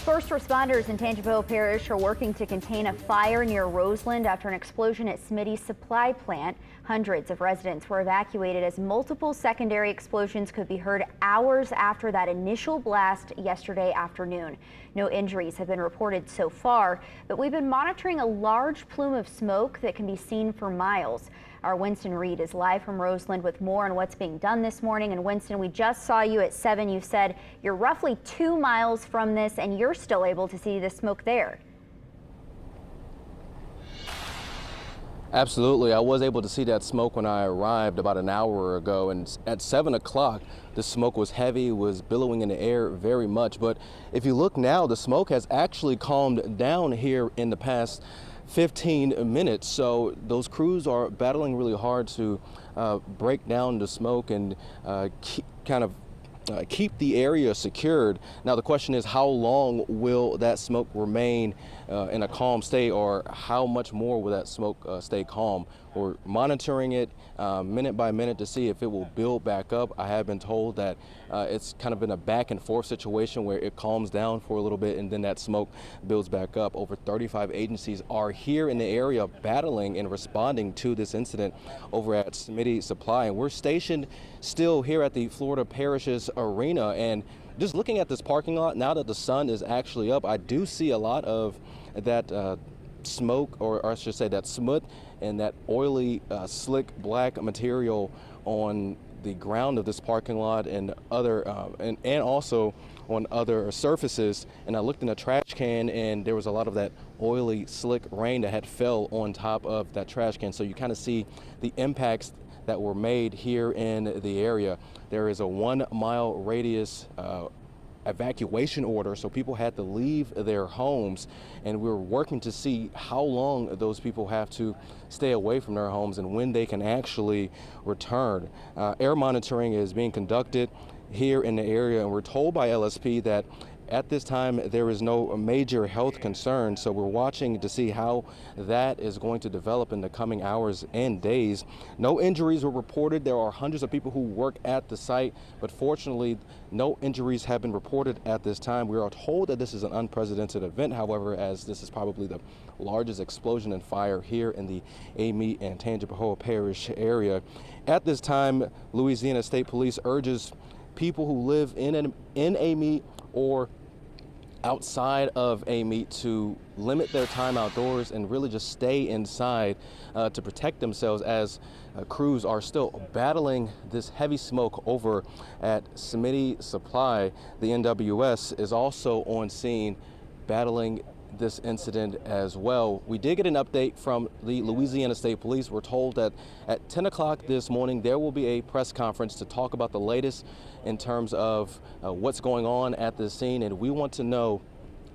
First responders in Tangipahoa Parish are working to contain a fire near Roseland after an explosion at Smitty's supply plant. Hundreds of residents were evacuated as multiple secondary explosions could be heard hours after that initial blast yesterday afternoon. No injuries have been reported so far, but we've been monitoring a large plume of smoke that can be seen for miles. Our Winston Reed is live from Roseland with more on what's being done this morning. And Winston, we just saw you at 7. You said you're roughly 2 miles from this and you're still able to see the smoke there. Absolutely. I was able to see that smoke when I arrived about an hour ago, and at 7 o'clock the smoke was heavy, was billowing in the air very much. But if you look now, the smoke has actually calmed down here in the past 15 minutes. So those crews are battling really hard to break down the smoke and keep the area secured. Now the question is, how long will that smoke remain in a calm state, or how much more will that smoke stay calm? We're monitoring it minute by minute to see if it will build back up. I have been told that it's kind of been a back and forth situation where it calms down for a little bit and then that smoke builds back up. Over 35 agencies are here in the area battling and responding to this incident over at Smitty Supply, and we're stationed still here at the Florida Parishes Arena. And just looking at this parking lot now that the sun is actually up, I do see a lot of that smoke, or I should say that smut and that oily slick black material on the ground of this parking lot and other and also on other surfaces. And I looked in a trash can and there was a lot of that oily slick rain that had fell on top of that trash can. So you kind of see the impacts that were made here in the area. There is a 1 mile radius evacuation order, so people had to leave their homes, and we're working to see how long those people have to stay away from their homes and when they can actually return. Air monitoring is being conducted here in the area, and we're told by LSP that at this time there is no major health concern, so we're watching to see how that is going to develop in the coming hours and days. No injuries were reported. There are hundreds of people who work at the site, but fortunately no injuries have been reported at this time. We are told that this is an unprecedented event, however, as this is probably the largest explosion and fire here in the Amite and Tangipahoa Parish area. At this time, Louisiana State Police urges people who live in Amite or outside of Amite to limit their time outdoors and really just stay inside to protect themselves, as crews are still battling this heavy smoke over at Smitty Supply. The NWS is also on scene battling this incident as well. We did get an update from the Louisiana State Police. We're told that at 10 o'clock this morning there will be a press conference to talk about the latest in terms of what's going on at the scene, and we want to know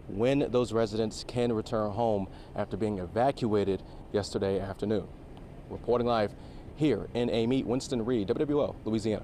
when those residents can return home after being evacuated yesterday afternoon. Reporting live here in Amite, Winston Reed, WWL, Louisiana.